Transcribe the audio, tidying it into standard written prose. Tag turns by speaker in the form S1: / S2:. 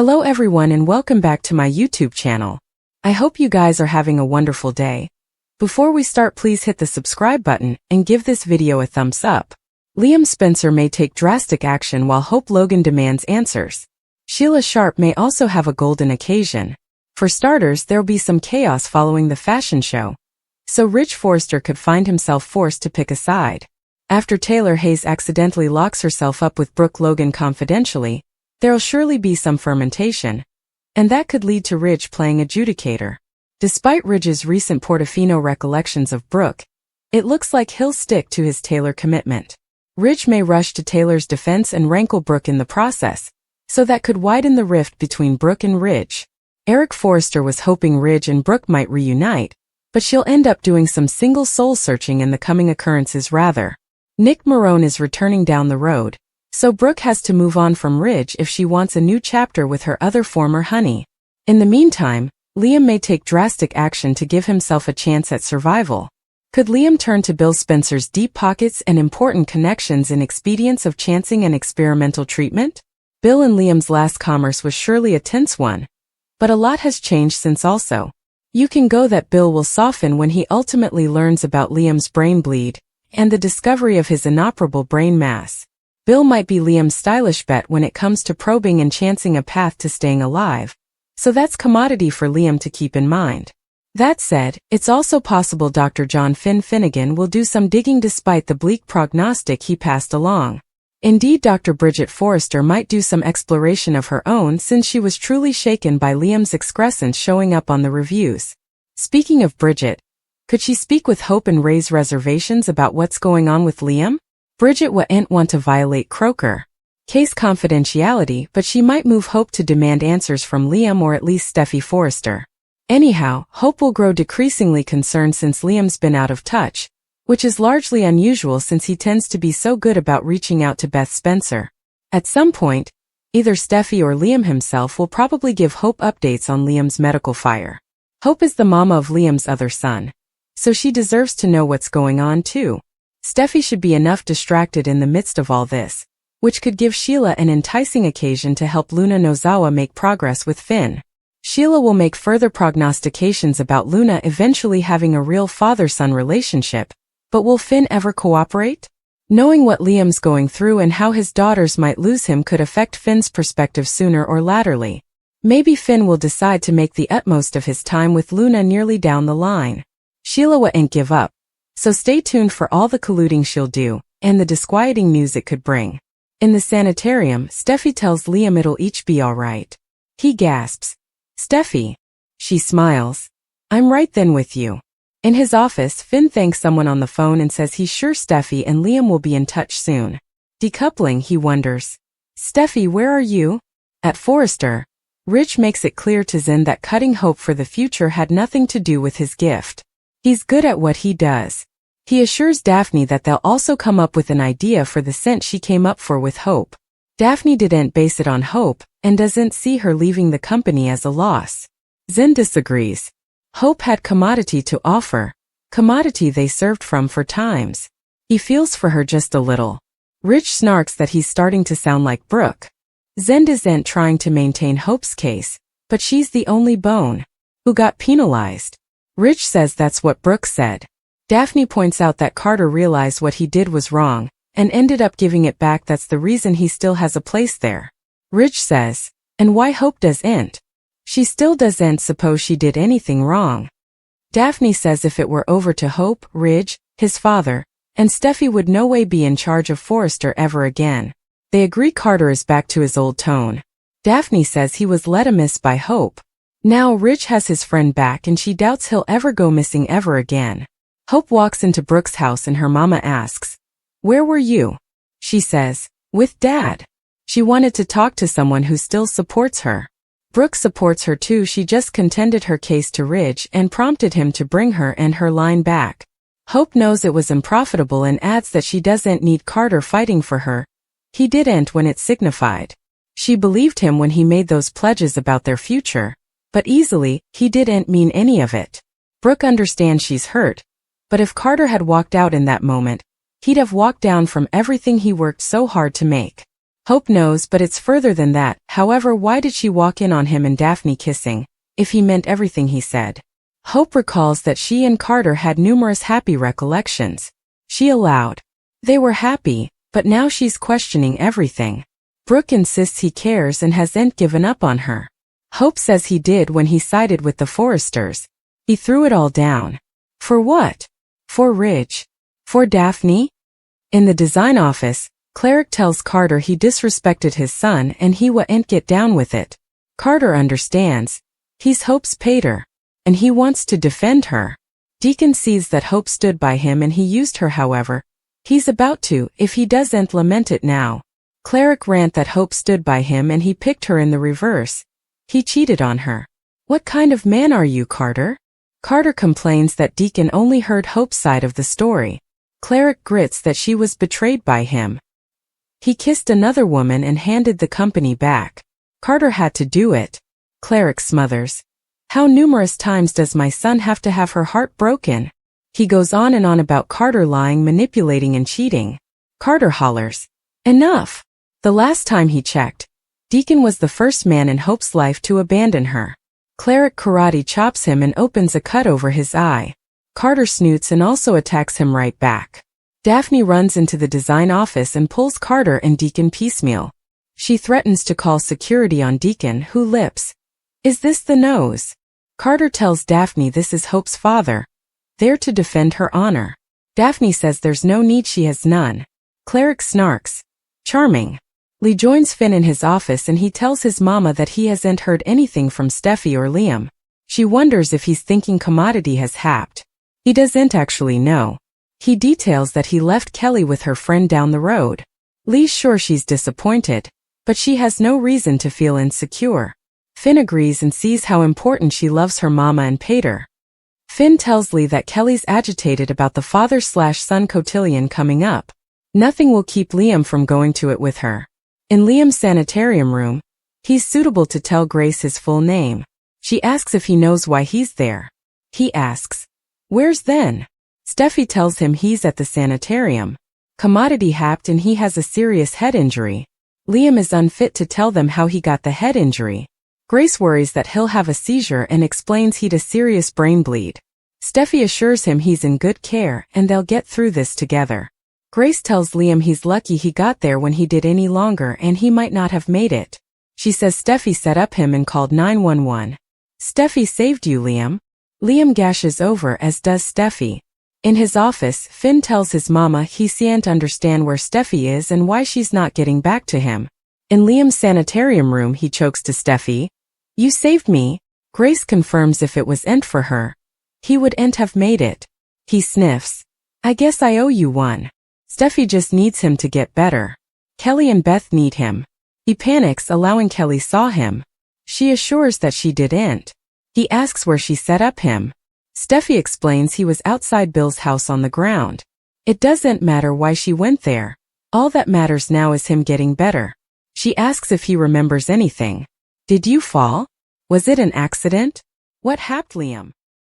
S1: Hello everyone and welcome back to my YouTube channel. I hope you guys are having a wonderful day. Before we start, please hit the subscribe button and give this video a thumbs up. Liam Spencer may take drastic action while Hope Logan demands answers. Sheila Sharp may also have a golden occasion. For starters, there'll be some chaos following the fashion show, so Rich Forrester could find himself forced to pick a side. After Taylor Hayes accidentally locks herself up with Brook Logan confidentially, there'll surely be some fermentation, and that could lead to Ridge playing adjudicator. Despite Ridge's recent Portofino recollections of Brook, it looks like he'll stick to his Taylor commitment. Ridge may rush to Taylor's defense and rankle Brook in the process, so that could widen the rift between Brook and Ridge. Eric Forrester was hoping Ridge and Brook might reunite, but she'll end up doing some single soul searching in the coming occurrences rather. Nick Marone is returning down the road, so Brook has to move on from Ridge if she wants a new chapter with her other former honey. In the meantime, Liam may take drastic action to give himself a chance at survival. Could Liam turn to Bill Spencer's deep pockets and important connections in expedients of chancing and experimental treatment? Bill and Liam's last commerce was surely a tense one, but a lot has changed since also. You can go that Bill will soften when he ultimately learns about Liam's brain bleed and the discovery of his inoperable brain mass. Bill might be Liam's stylish bet when it comes to probing and chancing a path to staying alive, so that's commodity for Liam to keep in mind. That said, it's also possible Dr. John Finnegan will do some digging despite the bleak prognostic he passed along. Indeed, Dr. Bridget Forrester might do some exploration of her own since she was truly shaken by Liam's excrescence showing up on the reviews. Speaking of Bridget, could she speak with Hope and raise reservations about what's going on with Liam? Bridget wouldn't want to violate Croker case confidentiality, but she might move Hope to demand answers from Liam or at least Steffi Forrester. Anyhow, Hope will grow decreasingly concerned since Liam's been out of touch, which is largely unusual since he tends to be so good about reaching out to Beth Spencer. At some point, either Steffi or Liam himself will probably give Hope updates on Liam's medical file. Hope is the mama of Liam's other son, so she deserves to know what's going on too. Steffi should be enough distracted in the midst of all this, which could give Sheila an enticing occasion to help Luna Nozawa make progress with Finn. Sheila will make further prognostications about Luna eventually having a real father-son relationship, but will Finn ever cooperate? Knowing what Liam's going through and how his daughters might lose him could affect Finn's perspective sooner or laterally. Maybe Finn will decide to make the utmost of his time with Luna nearly down the line. Sheila wouldn't give up, so stay tuned for all the colluding she'll do, and the disquieting news it could bring. In the sanitarium, Steffi tells Liam it'll each be alright. He gasps. Steffi. She smiles. I'm right then with you. In his office, Finn thanks someone on the phone and says he's sure Steffi and Liam will be in touch soon. Decoupling, he wonders. Steffi, where are you? At Forrester, Rich makes it clear to Zen that cutting Hope for the future had nothing to do with his gift. He's good at what he does. He assures Daphne that they'll also come up with an idea for the scent she came up for with Hope. Daphne didn't base it on Hope, and doesn't see her leaving the company as a loss. Zen disagrees. Hope had commodity to offer, commodity they served from for times. He feels for her just a little. Rich snarks that he's starting to sound like Brook. Zen isn't trying to maintain Hope's case, but she's the only bone who got penalized. Rich says that's what Brook said. Daphne points out that Carter realized what he did was wrong, and ended up giving it back. That's the reason he still has a place there. Rich says, and why Hope doesn't? She still doesn't suppose she did anything wrong. Daphne says if it were over to Hope, Ridge, his father, and Steffi would no way be in charge of Forrester ever again. They agree Carter is back to his old tone. Daphne says he was led amiss by Hope. Now Ridge has his friend back and she doubts he'll ever go missing ever again. Hope walks into Brooke's house and her mama asks, "Where were you?" She says, "With Dad." She wanted to talk to someone who still supports her. Brooke supports her too. She just contended her case to Ridge and prompted him to bring her and her line back. Hope knows it was unprofitable and adds that she doesn't need Carter fighting for her. He didn't when it signified. She believed him when he made those pledges about their future, but easily, he didn't mean any of it. Brooke understands she's hurt, but if Carter had walked out in that moment, he'd have walked down from everything he worked so hard to make. Hope knows, but it's further than that. However, why did she walk in on him and Daphne kissing, if he meant everything he said? Hope recalls that she and Carter had numerous happy recollections. She allowed. They were happy, but now she's questioning everything. Brook insists he cares and hasn't given up on her. Hope says he did when he sided with the Forresters. He threw it all down. For what? For Ridge. For Daphne? In the design office, Cleric tells Carter he disrespected his son and he wa'n't get down with it. Carter understands. He's Hope's pater. And he wants to defend her. Deacon sees that Hope stood by him and he used her. However, he's about to, if he doesn't lament it now. Cleric rant that Hope stood by him and he picked her in the reverse. He cheated on her. What kind of man are you, Carter? Carter complains that Deacon only heard Hope's side of the story. Cleric grits that she was betrayed by him. He kissed another woman and handed the company back. Carter had to do it. Cleric smothers. How numerous times does my son have to have her heart broken? He goes on and on about Carter lying, manipulating and cheating. Carter hollers. Enough! The last time he checked, Deacon was the first man in Hope's life to abandon her. Cleric karate chops him and opens a cut over his eye. Carter snoots and also attacks him right back. Daphne runs into the design office and pulls Carter and Deacon piecemeal. She threatens to call security on Deacon, who lips. Is this the nose? Carter tells Daphne this is Hope's father, there to defend her honor. Daphne says there's no need, she has none. Cleric snarks. Charming. Lee joins Finn in his office and he tells his mama that he hasn't heard anything from Steffi or Liam. She wonders if he's thinking Commodity has happed. He doesn't actually know. He details that he left Kelly with her friend down the road. Lee's sure she's disappointed, but she has no reason to feel insecure. Finn agrees and sees how important she loves her mama and pater. Finn tells Lee that Kelly's agitated about the father-slash-son cotillion coming up. Nothing will keep Liam from going to it with her. In Liam's sanitarium room, he's suitable to tell Grace his full name. She asks if he knows why he's there. He asks, where's then? Steffi tells him he's at the sanitarium. Commodity happed and he has a serious head injury. Liam is unfit to tell them how he got the head injury. Grace worries that he'll have a seizure and explains he'd a serious brain bleed. Steffi assures him he's in good care and they'll get through this together. Grace tells Liam he's lucky he got there when he did, any longer and he might not have made it. She says Steffi set up him and called 911. Steffi saved you, Liam. Liam gashes over, as does Steffi. In his office, Finn tells his mama he can't understand where Steffi is and why she's not getting back to him. In Liam's sanitarium room, he chokes to Steffi. You saved me. Grace confirms if it wasn't for her, he wouldn't have made it. He sniffs. I guess I owe you one. Steffi just needs him to get better. Kelly and Beth need him. He panics, allowing Kelly saw him. She assures that she didn't. He asks where she set up him. Steffi explains he was outside Bill's house on the ground. It doesn't matter why she went there. All that matters now is him getting better. She asks if he remembers anything. Did you fall? Was it an accident? What happened, Liam?